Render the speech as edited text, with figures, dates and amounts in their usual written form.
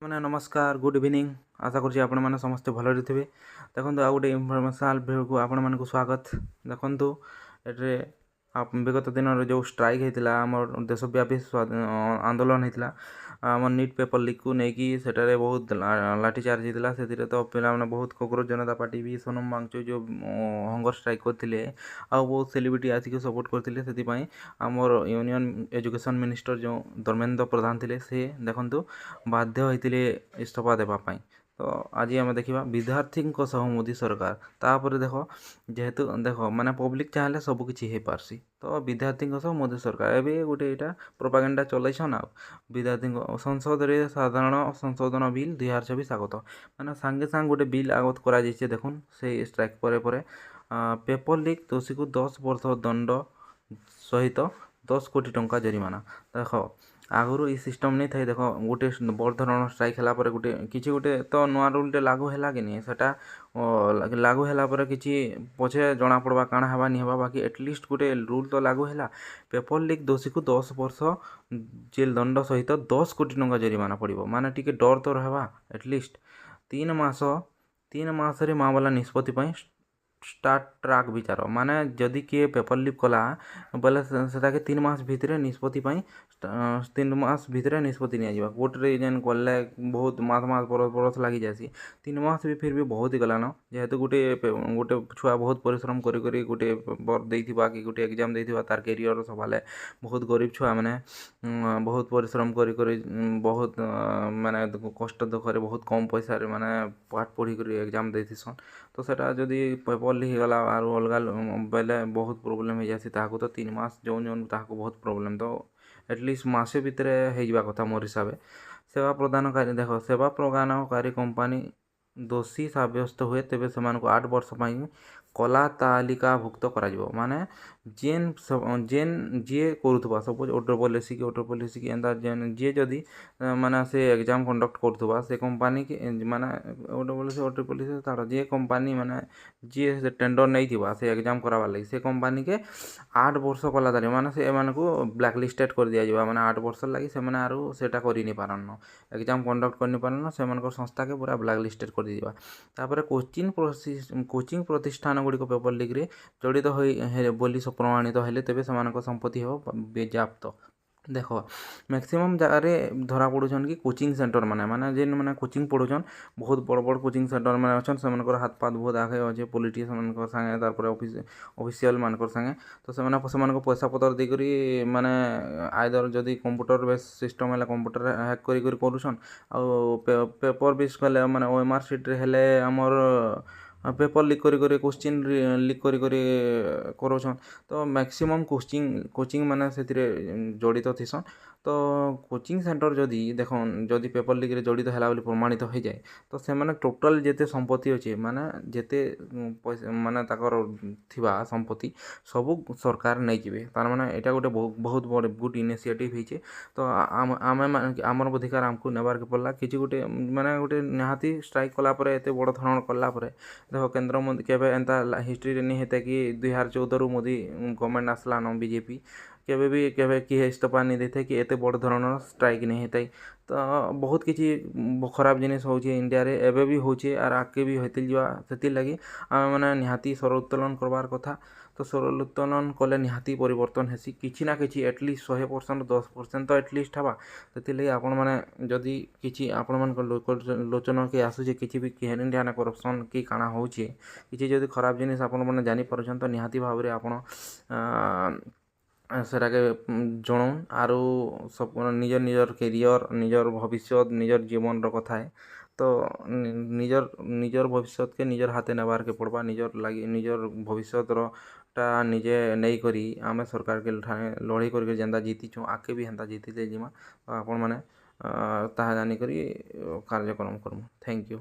ମାନେ ନମସ୍କାର good evening. ଆଶା କରୁଛି ଆପଣମାନେ ସମସ୍ତେ ଭଲରେ ଥିବେ। ଦେଖନ୍ତୁ ଆଉ ଗୋଟେ ଇନଫର୍ମେସନାଲ ଭିଡ଼ିଓକୁ ଆପଣମାନଙ୍କୁ ସ୍ୱାଗତ। ଦେଖନ୍ତୁ ଏଠାରେ ବିଗତ ଦିନରେ ଯେଉଁ ଷ୍ଟ୍ରାଇକ୍ ହେଇଥିଲା, ଆମର ଦେଶବ୍ୟାପୀ ଆନ୍ଦୋଳନ ହେଇଥିଲା ଆମର ନିଟ୍ ପେପର ଲିକ୍କୁ ନେଇକି, ସେଠାରେ ବହୁତ ଲାଠିଚାର୍ଜ ହେଇଥିଲା। ସେଥିରେ ତ ପିଲାମାନେ ବହୁତ କକରୋଜ ଜନତା ପାର୍ଟି ବି ସୋନମ ବାଙ୍ଗଚୁ ଯେଉଁ ହଙ୍ଗର ଷ୍ଟ୍ରାଇକ୍ କରିଥିଲେ, ଆଉ ବହୁତ ସେଲିବ୍ରିଟି ଆସିକି ସପୋର୍ଟ କରିଥିଲେ। ସେଥିପାଇଁ ଆମର ୟୁନିୟନ ଏଜୁକେସନ୍ ମିନିଷ୍ଟର ଯେଉଁ ଧର୍ମେନ୍ଦ୍ର ପ୍ରଧାନ ଥିଲେ, ସେ ଦେଖନ୍ତୁ ବାଧ୍ୟ ହୋଇଥିଲେ ଇସ୍ତଫା ଦେବା ପାଇଁ। ତ ଆଜି ଆମେ ଦେଖିବା ବିଦ୍ୟାର୍ଥୀଙ୍କ ସହ ମୋଦି ସରକାର। ତାପରେ ଯେହେତୁ ମାନେ ପବ୍ଲିକ୍ ଚାହିଁଲେ ସବୁ କିଛି ହେଇପାରସି। ତ ବିଦ୍ୟାର୍ଥୀଙ୍କ ସହ ମୋଦି ସରକାର ଏବେ ଗୋଟେ ଏଇଟା ପ୍ରୋପାଗାଣ୍ଡା ଚଲେଇଛନ୍। ଆଉ ବିଦ୍ୟାର୍ଥୀଙ୍କ ସଂସଦରେ ସାଧାରଣ ସଂଶୋଧନ ବିଲ୍ 2024 ଆଗତ, ମାନେ ସାଙ୍ଗେ ସାଙ୍ଗେ ଗୋଟେ ବିଲ୍ ଆଗତ କରାଯାଇଛି। ଦେଖୁନ୍ ସେଇ ଷ୍ଟ୍ରାଇକ୍ ପରେ ପେପର ଲିକ୍ ଦୋଷୀକୁ 10 ବର୍ଷ ଦଣ୍ଡ ସହିତ 10 କୋଟି ଟଙ୍କା ଜରିମାନା। ଦେଖ ଆଗରୁ ଏଇ ସିଷ୍ଟମ୍ ନେଇ ଥାଏ। ଦେଖ ଗୋଟେ ବଡ଼ ଧରଣ ଷ୍ଟ୍ରାଇକ୍ ହେଲା ପରେ କିଛି ଗୋଟେ ତ ନୂଆ ରୁଲ୍ଟେ ଲାଗୁ ହେଲା କି ନି, ସେଟା ଲାଗୁ ହେଲା ପରେ କିଛି ପଛେ ଜଣା ପଡ଼ବା କାଣା ହେବା ନି ହେବା, ବାକି ଏଟଲିଷ୍ଟ ଗୋଟେ ରୁଲ୍ ତ ଲାଗୁ ହେଲା। ପେପର ଲିକ୍ ଦୋଷୀକୁ 10 ବର୍ଷ ଜେଲ୍ ଦଣ୍ଡ ସହିତ 10 କୋଟି ଟଙ୍କା ଜରିମାନା ପଡ଼ିବ। ମାନେ ଟିକେ ଡର ତ ରହିବା। ଏଟଲିଷ୍ଟ 3 ମାସରେ ମାମଲା ନିଷ୍ପତ୍ତି ପାଇଁ ଷ୍ଟାର୍ଟ ଟ୍ରାକ୍ ବିଚାର। ମାନେ ଯଦି କିଏ ପେପର ଲିକ୍ କଲା ବୋଲେ ସେଟାକେ 3 ମାସ ଭିତରେ ନିଷ୍ପତ୍ତି ପାଇଁ 3 ମାସ ଭିତରେ ନିଷ୍ପତ୍ତି ନିଆଯିବ। କୋର୍ଟରେ ଯେନ୍ କଲେ ବହୁତ ମାସ ବରଷ ଲାଗି ଯାଏସି। 3 ମାସ ବି ଫିର୍ ବି ବହୁତ ହେଇଗଲାନ। ଯେହେତୁ ଗୋଟେ ଛୁଆ ବହୁତ ପରିଶ୍ରମ କରି ଗୋଟେ ପେପର ଦେଇଥିବା କି ଗୋଟେ ଏକ୍ଜାମ୍ ଦେଇଥିବା, ତାର କ୍ୟାରିୟର ସବାଲେ ବହୁତ ଗରିବ ଛୁଆ ମାନେ ବହୁତ ପରିଶ୍ରମ କରି ବହୁତ ମାନେ କଷ୍ଟ ଦୁଃଖରେ ବହୁତ କମ୍ ପଇସାରେ ମାନେ ପାଠ ପଢ଼ିକରି ଏକ୍ଜାମ୍ ଦେଇଥିସନ୍। ତ ସେଟା ଯଦି ପେପର ଲିକ୍ ହେଇଗଲା ଆରୁ ଅଲଗା ବେଲେ ବହୁତ ପ୍ରୋବ୍ଲେମ୍ ହେଇଯାଏସି ତାହାକୁ। ତ 3 ମାସ ଯୋଉନ୍ ତାହାକୁ ବହୁତ ପ୍ରୋବ୍ଲେମ୍। ତ ଏଟଲିଷ୍ଟ ମାସେ ଭିତରେ ହେଇଯିବା କଥା ମୋର ହିସାବେ। ସେବା ପ୍ରଦାନକାରୀ କମ୍ପାନୀ ଦୋଷୀ ସାବ୍ୟସ୍ତ ହୁଏ, ତେବେ ସେମାନଙ୍କୁ 8 ବର୍ଷ ପାଇଁ କଲା ତାଲିକାଭୁକ୍ତ କରାଯିବ। ମାନେ ଯିଏ କରୁଥିବା, ସପୋଜ ଓଡର ପଲିସି କି ଏନ୍ତା ଯିଏ ଯଦି ମାନେ ସେ ଏକ୍ଜାମ୍ କଣ୍ଡକ୍ଟ କରୁଥିବା, ସେ କମ୍ପାନୀ କି ମାନେ ଓଡର ପଲିସି ତାର ଯିଏ କମ୍ପାନୀ ମାନେ ଯିଏ ସେ ଟେଣ୍ଡର ନେଇଥିବା ସେ ଏକ୍ଜାମ୍ କରାବାର୍ ଲାଗି, ସେ କମ୍ପାନୀକେ 8 ବର୍ଷ କଲା ତାଲି ମାନେ ସେମାନଙ୍କୁ ବ୍ଲାକ୍ ଲିଷ୍ଟେଡ୍ କରି ଦିଆଯିବା। ମାନେ 8 ବର୍ଷ ଲାଗି ସେମାନେ ଆରୁ ସେଟା କରି ନି ପାରନ, ଏକ୍ଜାମ୍ କଣ୍ଡକ୍ଟ କରି ନି ପାରନ, ସେମାନଙ୍କର ସଂସ୍ଥାକେ ପୁରା ବ୍ଲାକ୍ ଲିଷ୍ଟେଡ୍ କରି ଦିଆଯିବା। ତାପରେ କୋଚିଂ ପ୍ରତିଷ୍ଠାନ ଗୁଡ଼ିକ ପେପର ଲିକ୍ରେ ଜଡ଼ିତ ବୋଲି ପ୍ରମାଣିତ ହେଲେ, ତେବେ ସେମାନଙ୍କ ସମ୍ପତ୍ତି ହେବ ବାଜ୍ୟାପ୍ତ। ଦେଖ ମ୍ୟାକ୍ସିମମ୍ ଜାଗାରେ ଧରା ପଡ଼ୁଛନ୍ କି କୋଚିଂ ସେଣ୍ଟର ମାନେ ଯେନ୍ ମାନେ କୋଚିଂ ପଢ଼ୁଛନ୍, ବହୁତ ବଡ଼ କୋଚିଂ ସେଣ୍ଟର ମାନେ ଅଛନ୍, ସେମାନଙ୍କର ହାତ ପାତ ବହୁତ ଆଗେ ଅଛେ ପଲିଟିସିଆନ୍ ମାନଙ୍କର ସାଙ୍ଗେ, ତାପରେ ଅଫିସିଆଲ ମାନଙ୍କର ସାଙ୍ଗେ। ତ ସେମାନଙ୍କୁ ପଇସା ପତ୍ର ଦେଇକରି ମାନେ ଆଇଦର ଯଦି କମ୍ପ୍ୟୁଟର ବେସ୍ ସିଷ୍ଟମ୍ ହେଲେ କମ୍ପ୍ୟୁଟର ହ୍ୟାକ୍ କରି କରୁଛନ୍, ଆଉ ପେପର ବେସ୍ କଲେ ମାନେ OMR ସିଟ୍ରେ ହେଲେ ଆମର ପେପର ଲିକ୍ କରି କୋଶ୍ଚିନ୍ ଲିକ୍ କରି କରୁଛନ୍। ତ ମ୍ୟାକ୍ସିମମ୍ କୋଚିଂ ମାନେ ସେଥିରେ ଜଡ଼ିତ ଥିସନ୍। ତ କୋଚିଂ ସେଣ୍ଟର ଯଦି ପେପର ଲିକ୍ରେ ଜଡ଼ିତ ହେଲା ବୋଲି ପ୍ରମାଣିତ ହେଇଯାଏ, ତ ସେମାନେ ଟୋଟାଲ୍ ଯେତେ ସମ୍ପତ୍ତି ଅଛି, ମାନେ ଯେତେ ପଇସା ମାନେ ତାଙ୍କର ଥିବା ସମ୍ପତ୍ତି ସବୁ ସରକାର ନେଇଯିବେ। ତାର ମାନେ ଏଇଟା ଗୋଟେ ବହୁତ ବଡ଼ ଗୁଡ୍ ଇନିସିଏଟିଭ୍ ହେଇଛେ। ତ ଆମର ଅଧିକାର ଆମକୁ ନେବାର୍କେ ପଡ଼ିଲା। କିଛି ଗୋଟେ ମାନେ ଗୋଟେ ନିହାତି ଷ୍ଟ୍ରାଇକ୍ କଲା ପରେ, ଏତେ ବଡ଼ ଧରଣ କଲା ପରେ, ଦେଖ କେନ୍ଦ୍ରମନ୍ତ୍ରୀ କେବେ ଏନ୍ତା ହିଷ୍ଟ୍ରିରେ ନି ହେଇଥାଏ କି 2014ରୁ ମୋଦି ଗଭର୍ଣ୍ଣମେଣ୍ଟ ଆସିଲାନ ବିଜେପି, କେବେ କିଏ ଇସ୍ତଫା ନି ଦେଇଥାଏ କି ଏତେ ବଡ଼ ଧରଣର ଷ୍ଟ୍ରାଇକ୍ ନି ହେଇଥାଏ। ତ ବହୁତ କିଛି ଖରାପ ଜିନିଷ ହଉଛେ ଇଣ୍ଡିଆରେ, ଏବେ ବି ହଉଛେ ଆର୍ ଆଗ୍କେ ବି ହେଇତେ ଯିବା। ସେଥିର୍ଲାଗି ଆମେ ମାନେ ନିହାତି ସ୍ୱର ଉତ୍ତୋଳନ କରବାର୍ କଥା। ତ ସ୍ୱର ଉତ୍ତୋଳନ କଲେ ନିହାତି ପରିବର୍ତ୍ତନ ହେସି। କିଛି ନା କିଛି ଏଟଲିଷ୍ଟ 100%, 10% ତ ଏଟଲିଷ୍ଟ ହେବା। ସେଥିର୍ଲାଗି ଆପଣମାନେ ଯଦି କିଛି ଆପଣମାନଙ୍କ ଲୋଚନକେ ଆସୁଛେ କିଛି ବି କେହେନିଆ କରପ୍ସନ୍ କି କାଣା ହଉଛେ, କିଛି ଯଦି ଖରାପ ଜିନିଷ ଆପଣମାନେ ଜାଣିପାରୁଛନ୍, ତ ନିହାତି ଭାବରେ ଆପଣ ସେଟାକେ ଜଣଉନ୍। ଆରୁ ନିଜର କ୍ୟାରିୟର, ନିଜର ଭବିଷ୍ୟତ, ନିଜର ଜୀବନର କଥା ହେ। ତ ନିଜର ଭବିଷ୍ୟତକେ ନିଜର ହାତେ ନେବାର୍କେ ପଡ଼ବା। ନିଜର ଭବିଷ୍ୟତରଟା ନିଜେ ନେଇକରି ଆମେ ସରକାରକେ ଲଢ଼େଇ କରି ଯେନ୍ତା ଜିତିଛୁଁ, ଆଗ୍କେ ବି ହେନ୍ତା ଜିତିତେ ଯିମା। ଆପଣମାନେ ତାହା ଜାନିକରି କାର୍ଯ୍ୟକ୍ରମ କରମୁ। Thank you.